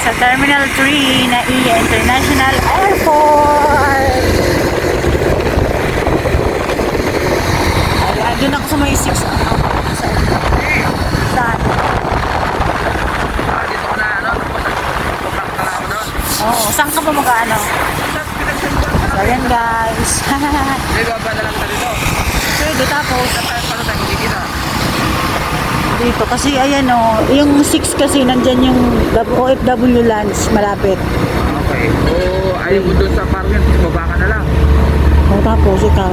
Sa Terminal 3 na NAIA International Airport. Ayan, doon ako sa may 6. Saan? Dito ko na, ano? Oo, saan ka ba mag-ano? So, ayan guys. May baba na lang sa dito. Pwede tapos. Paano tayo kikita? Dito kasi ayan o, yung 6 kasi nandyan yung OFW lunch malapit. Okay. So, ayaw mo doon sa parking, baba ka na lang. O tapos ikaw,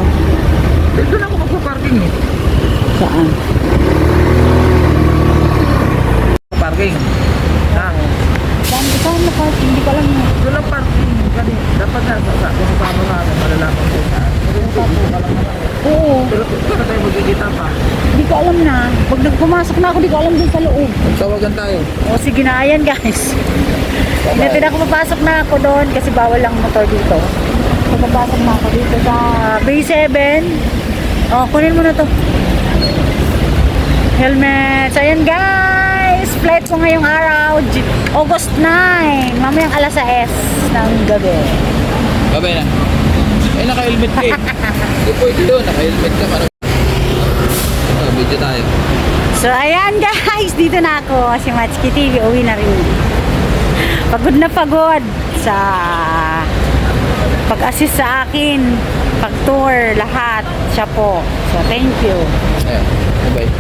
Dito na ako magpa-parking eh. saan? Parking. Ha? Saan na parking? Hindi ko alam mo. Doon lang parking. Kasi dapat na sa kasama namin, malalaman ko saan. Oo, Pero na tayo magkikita pa. hindi ko alam na. Pag nagpumasok na ako, hindi ko alam din sa loob. Tawagan tayo. O sige na, ayan guys. Hindi ako papasok na ako doon kasi bawal lang motor dito. So papasok na ako dito sa Bay 7. O, kunin mo na to. Helmet. So ayan guys, flight ko ngayong araw, August 9. Mamayang alas 6 ng gabi. Babay na. Eh, naka-helmet ka eh. Hindi pwede yun, naka-helmet ka. Video tayo. So ayan guys, dito na ako. Si Matsuki TV, uwi na rin. Pagod na pagod sa pag-assist sa akin, pag-tour, lahat. Siya po. So thank you. Ayan, bye-bye.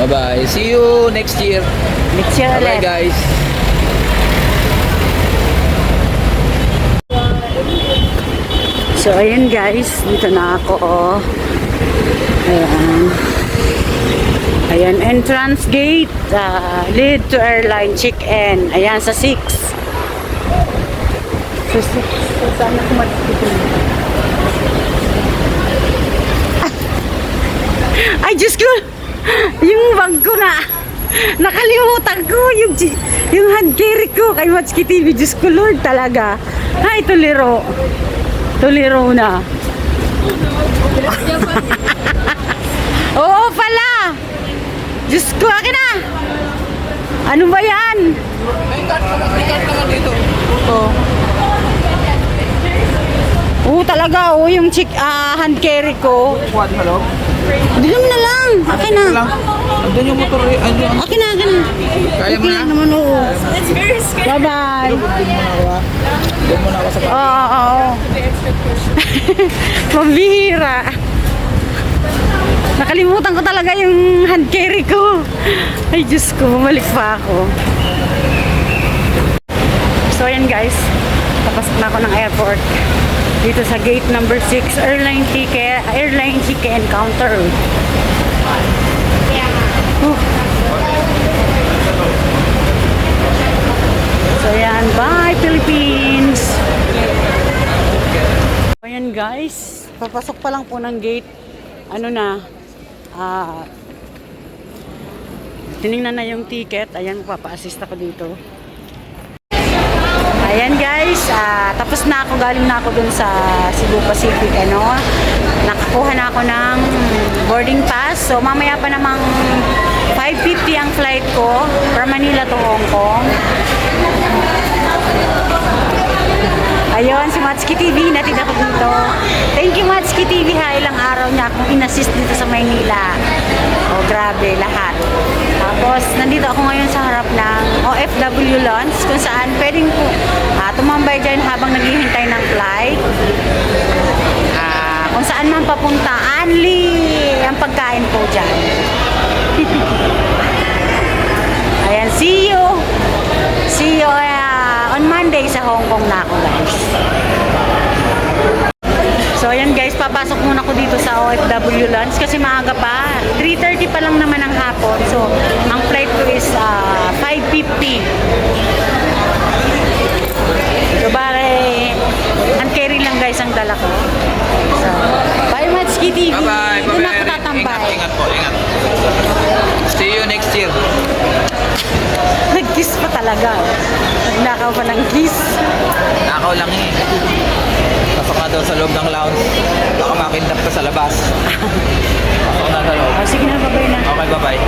Bye-bye. See you next year. Next year Bye-bye ulit. guys. So ayan guys, dito na ako. Oh. Ayan. Ayan, entrance gate. Lead to airline check-in. Ayan, sa 6. So 6. So saan ako mag-check-in? Ay, Diyos ko! Yung bag ko na! Nakalimutan ko! Yung hand carry ko kay Matsuki TV. Diyos ko, Lord talaga. Ay, tuliro. Tuliro na. Oo pala! Diyos ko, akin na! Ano ba yan? May card naman dito. Oo. Oo talaga, oo yung hand carry ko. Kuha sa loob. Hindi naman na lang. Akin na. Andun yung motor eh. Andun. Akin na, akin na. Kaya mo Okay na? naman, oo. Bye-bye. Doon mo na ako sa parking. Oo, oo. Mabihira. Nakalimutan ko talaga yung hand carry ko. Ay, Diyos ko, bumalik pa ako. So, ayan guys. Tapasok na ako ng airport. Dito sa gate number 6, airline ticket counter. So, ayan. Bye, Philippines! Ayan guys. Papasok pa lang po ng gate. Ano na? Tinignan na yung ticket. Ayan, papa-assist ako dito. Ayan guys, tapos na ako, galing na ako dun sa Cebu Pacific, ano. Nakakuha na ako ng boarding pass. So mamaya pa namang 5:50 ang flight ko from Manila to Hong Kong. Ayun, si Matsuki TV, natid ako dito. Thank you Matsuki TV ha, ilang araw niya akong inassist dito sa Maynila. Oh, grabe, lahat. Tapos, nandito ako ngayon sa harap ng OFW lounge kung saan pwedeng tumambay dyan habang naghihintay ng flight. Kung saan man papunta, only ang pagkain po dyan. Ayan, see you! See you on Monday sa Hong Kong na ako guys. So ayan guys, papasok muna ako dito sa OFW lunch kasi maaga pa. 3:30 pa lang naman ang hapon. So ang flight ko is 5:50. So bale, hand carry lang guys ang dala ko. So, bye Matsuki TV. Bye-bye. Doon ako tatambay. Ingat po, ingat. See you next year. Nag-kiss pa talaga. Nakaw pa ng kiss. Nakaw lang eh. Pasok na daw sa loob ng lounge. Baka makindap ka sa labas. Pasok na sa loob. Oh, sige na, bye-bye na. Okay, bye-bye.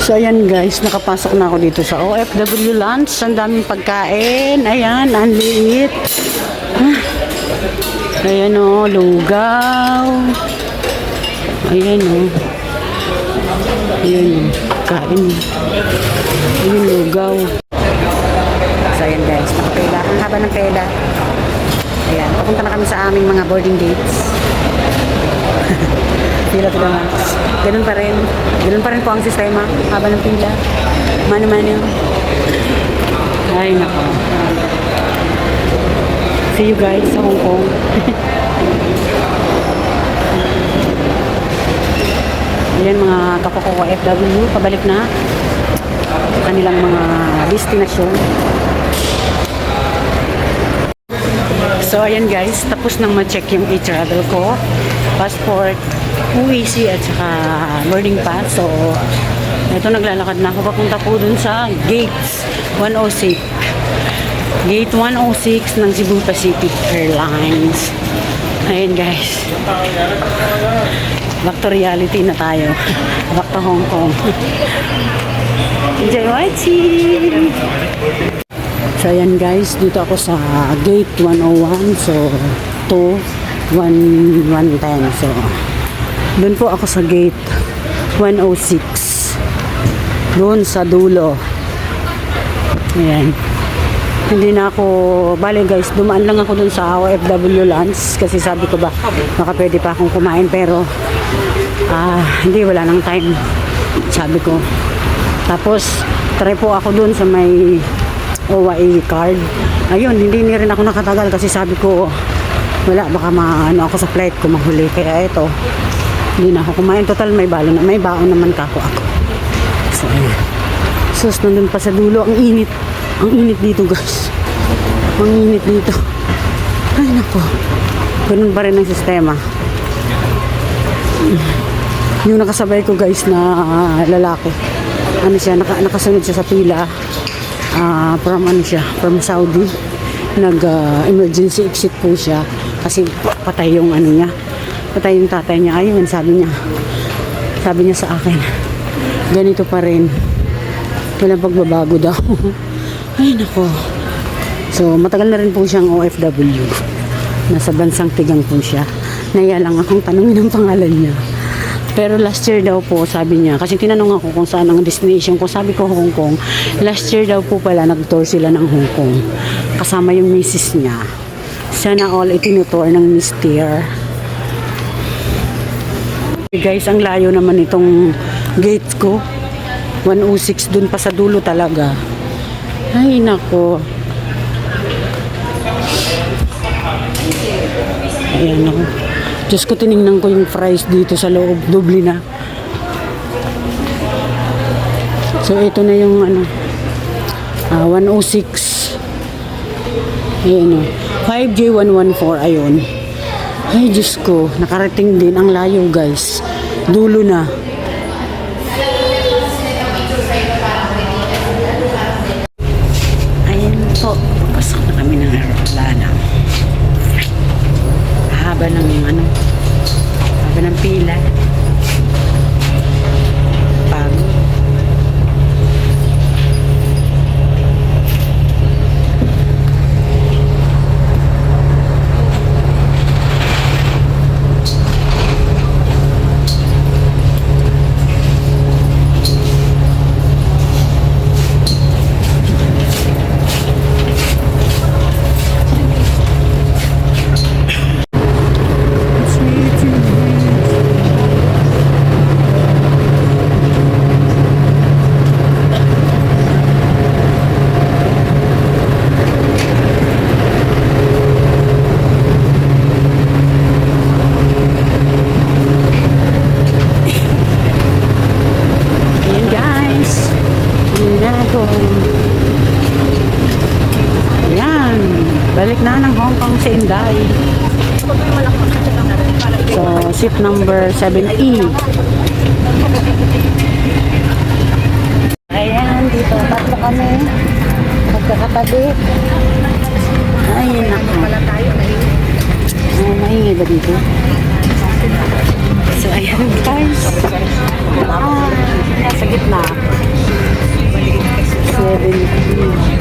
So ayan guys, nakapasok na ako dito sa OFW lunch. Ang daming pagkain. Ayan, ang liit. Ayan o, lugaw. Ayan o. Ayan o, kain. Ayan, lugaw. So ayan guys, nakapela. Ang haba ng pela. Ayan, papunta na kami sa aming mga boarding gates. Pila to naman. Ganun pa rin. Ganun pa rin po ang sistema. Haba ng pila. Mano-mano. Ay, nako. See you guys sa Hong Kong. Ayan mga kapako ko FW. Pabalik na. Kanilang mga destinasyon. So, ayan guys. Tapos nang ma-check yung e-travel ko. Passport, UEC at saka boarding pass. So, ito naglalakad na ako papunta po dun sa Gates 106. Gate 106 ng Cebu Pacific Airlines. Ayan guys. Back to reality na tayo. Back to Hong Kong. Enjoy watching! So ayan guys, dito ako sa Gate 101. So, 110. So, doon po ako sa gate 106. Doon sa dulo. Ayan. Hindi na ako, bale guys, dumaan lang ako doon sa OFW lunch kasi sabi ko ba, baka pwede pa akong kumain pero hindi, wala nang time. Sabi ko. Tapos, try po ako doon sa may OYA card. Ayun, hindi rin ako nakatagal kasi sabi ko, wala, baka maano ako sa flight ko mahuli. Kaya ito, hindi na ako kumain. Total, may baon naman ako. So, ayan. Sus, nandun pa sa dulo. Ang init. Ang init dito, guys. Ang init dito. Ay, nako. Ganun pa rin ang sistema. Yung nakasabay ko, guys, na lalaki. Ano siya, nakasunod siya sa pila. From Saudi. Emergency exit po siya kasi patay yung ano niya, patay yung tatay niya. Ayun, sabi niya sa akin, ganito pa rin, walang pagbabago daw. Ay nako. So matagal na rin po siyang OFW, nasa bansang tigang po siya. Naya lang akong tanungin ang pangalan niya, pero last year daw po, sabi niya, kasi tinanong ako kung saan ang destination ko, sabi ko Hong Kong. Last year daw po pala nag-tour sila ng Hong Kong kasama yung misis niya. Sana all itinutour ng mister. Guys, ang layo naman itong gate ko. 106, dun pa sa dulo talaga. Ay nako. Ayan ako. Diyos ko, tinignan ko yung fries dito sa loob. Doble na. So, ito na yung 106. Ayan o. 5J114. Ayun. Ay, Diyos ko. Nakarating din. Ang layo, guys. Dulo na. Ayan po. Pasok na kami ng aeroplano. Haba ng haba ng pila. Pagod. Balik na ng Hong Kong sa Inday. So, ship number 7E. Ayan, dito tatlo kami. tabi. Ay, naku. Pala tayo, Mahingi ba dito? So, ayan guys. Nasa gitna. 17.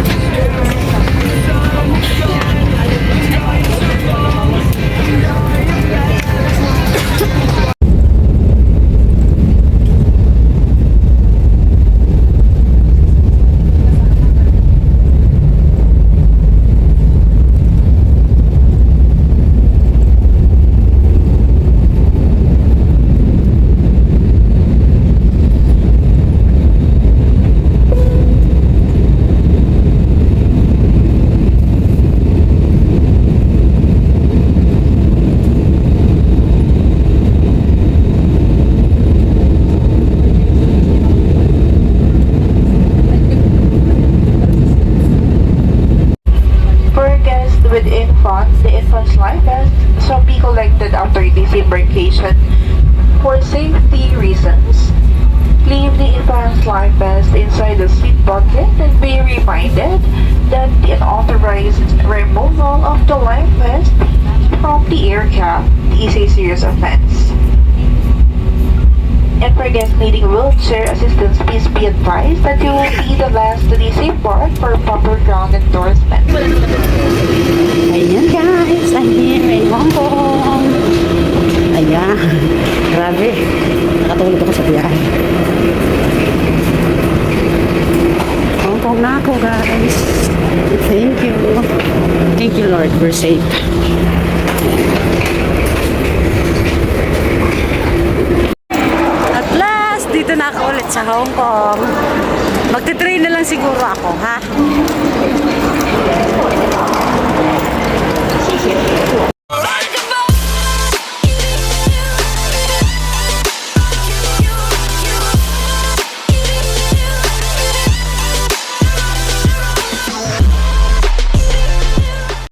For guests with infants, the Infants Life Vest shall be collected after disembarkation. For safety reasons, leave the Infants Life Vest inside the seat pocket and be reminded that the unauthorized removal of the life vest from the air cap is a serious offense. And for guests needing wheelchair assistance, please be advised that you will be the last to disembark for proper ground endorsement. Ayan guys, I'm here in Hong Kong. Ayan, grabe. Nakatulog ako sa biyahe. Hong Kong na ako guys. Thank you. Thank you Lord, we're safe. At last, dito na ako ulit sa Hong Kong. Magte-train na lang siguro ako, ha?